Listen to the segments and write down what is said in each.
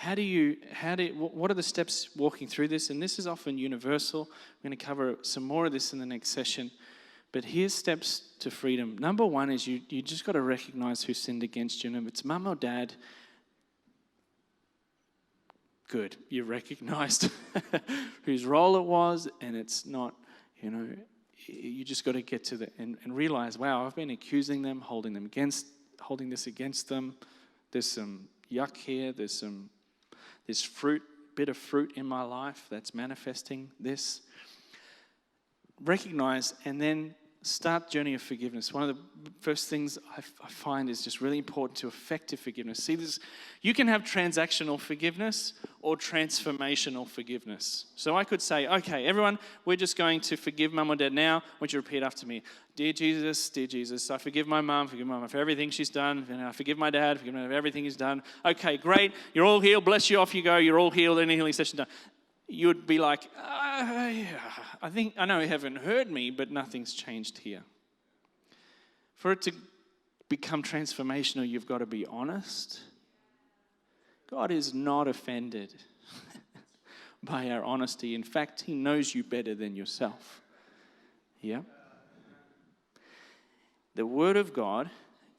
what are the steps walking through this? And this is often universal. We're going to cover some more of this in the next session. But here's steps to freedom. Number one is you just got to recognize who sinned against you. And if it's mum or dad, good. You recognized whose role it was, and it's not, you just got to get to and realize, wow, I've been accusing them, holding this against them. There's some yuck here. There's bit of fruit in my life that's manifesting this. Recognize and then start journey of forgiveness. One of the first things I find is just really important to effective forgiveness. See this, you can have transactional forgiveness or transformational forgiveness. So I could say, okay, everyone, we're just going to forgive mum or dad now. I want you to repeat after me. Dear Jesus, I forgive my mum for everything she's done. I forgive my dad, forgive him for everything he's done. Okay, great. You're all healed. Bless you. Off you go. You're all healed. Any healing session done. You would be like, I know you haven't heard me, but nothing's changed here. For it to become transformational, you've got to be honest. God is not offended by our honesty. In fact, he knows you better than yourself. Yeah? The Word of God,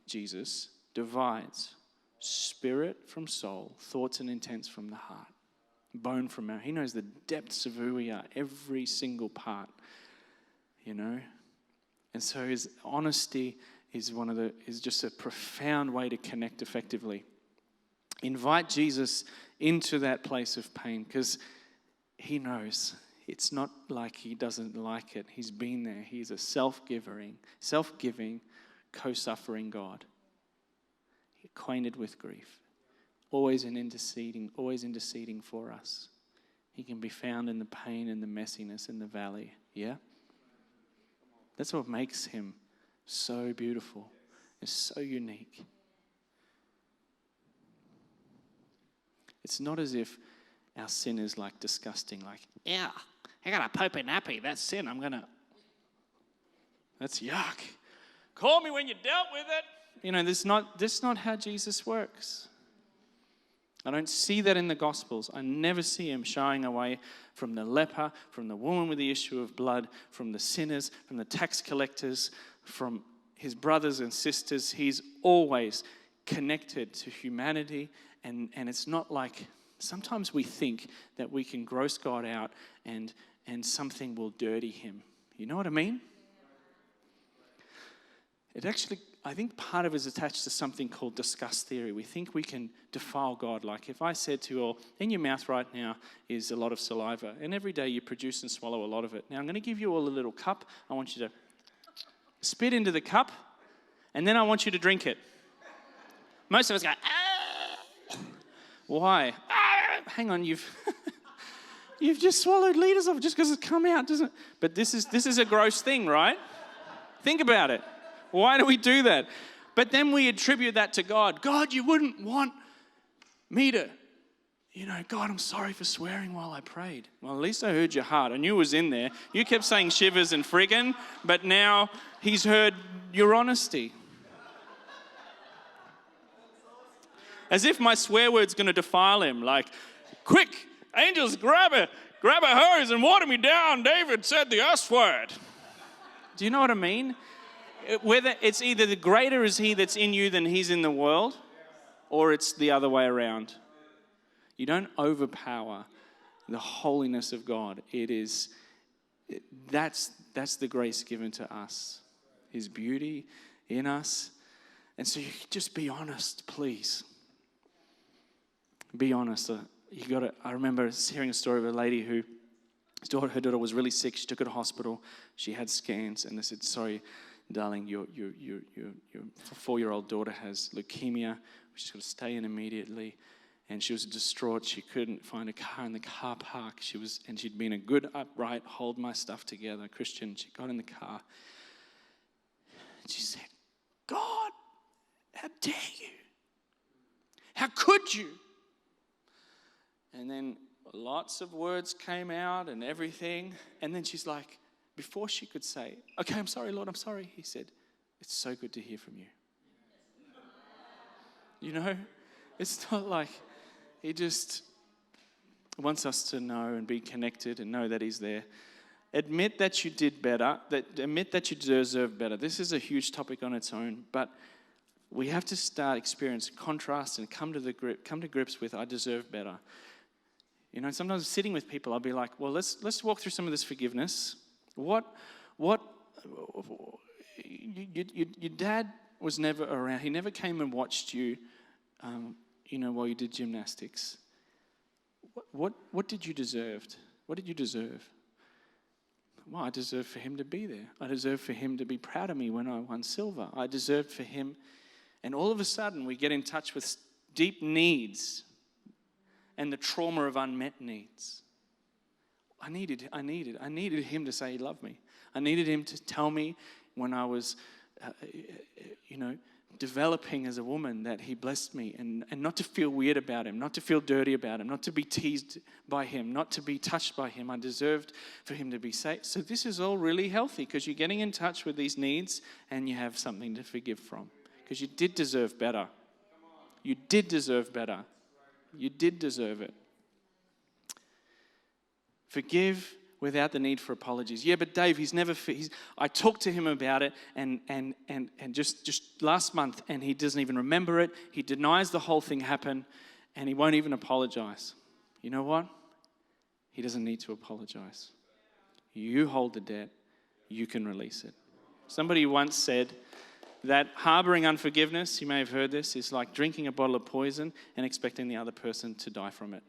Jesus, divides spirit from soul, thoughts and intents from the heart, bone from marrow. He knows the depths of who we are, every single part, And so his honesty is just a profound way to connect effectively. Invite Jesus into that place of pain because he knows it's not like he doesn't like it. He's been there. He's a self-giving, co-suffering God. Acquainted with grief. Always interceding for us. He can be found in the pain and the messiness in the valley. Yeah? That's what makes him so beautiful. It's so unique. It's not as if our sin is like disgusting, like, yeah, I got a poopy nappy. That's sin. That's yuck. Call me when you dealt with it. That's not how Jesus works. I don't see that in the Gospels. I never see him shying away from the leper, from the woman with the issue of blood, from the sinners, from the tax collectors, from his brothers and sisters. He's always connected to humanity, and it's not like sometimes we think that we can gross God out and something will dirty him. You know what I mean? I think part of it is attached to something called Disgust Theory. We think we can defile God. Like if I said to you all, in your mouth right now is a lot of saliva, and every day you produce and swallow a lot of it. Now I'm going to give you all a little cup. I want you to spit into the cup, and then I want you to drink it. Most of us go, ah! Why? Ah! Hang on, you've just swallowed liters of it just because it's come out, doesn't it? But this is a gross thing, right? Think about it. Why do we do that? But then we attribute that to God. God, you wouldn't want me to, God, I'm sorry for swearing while I prayed. Well, at least I heard your heart. I knew it was in there. You kept saying shivers and friggin', but now he's heard your honesty. As if my swear word's going to defile him. Like, quick, angels, grab a hose and water me down. David said the S word. Do you know what I mean? Whether it's either the greater is he that's in you than he's in the world, or it's the other way around. You don't overpower the holiness of God. That's the grace given to us. His beauty in us. And so you just be honest, please. Be honest. I remember hearing a story of a lady who her daughter was really sick. She took her to hospital. She had scans, and they said, sorry, darling, your 4-year-old daughter has leukemia. She's got to stay in immediately. And she was distraught. She couldn't find a car in the car park. She'd been a good, upright, hold my stuff together Christian. She got in the car. And she said, God, how dare you? How could you? And then lots of words came out and everything. And then she's like, before she could say, okay, I'm sorry, Lord, I'm sorry, he said, it's so good to hear from you. It's not like, He just wants us to know and be connected and know that he's there. Admit that you did better. Admit that you deserve better. This is a huge topic on its own, but we have to start experiencing contrast and come to grips with I deserve better. You know, sometimes sitting with people, I'll be like, well, let's walk through some of this forgiveness. What your dad was never around. He never came and watched you, while you did gymnastics. What did you deserve? What did you deserve? Well, I deserved for him to be there. I deserved for him to be proud of me when I won silver. I deserved for him. And all of a sudden, we get in touch with deep needs and the trauma of unmet needs. I needed him to say he loved me. I needed him to tell me when I was, developing as a woman that he blessed me, and not to feel weird about him, not to feel dirty about him, not to be teased by him, not to be touched by him. I deserved for him to be safe. So this is all really healthy because you're getting in touch with these needs and you have something to forgive from because you did deserve better. You did deserve better. You did deserve it. Forgive without the need for apologies. Yeah, but Dave, I talked to him about it and just last month, and he doesn't even remember it. He denies the whole thing happened, and he won't even apologize. You know what? He doesn't need to apologize. You hold the debt. You can release it. Somebody once said that harboring unforgiveness, you may have heard this, is like drinking a bottle of poison and expecting the other person to die from it.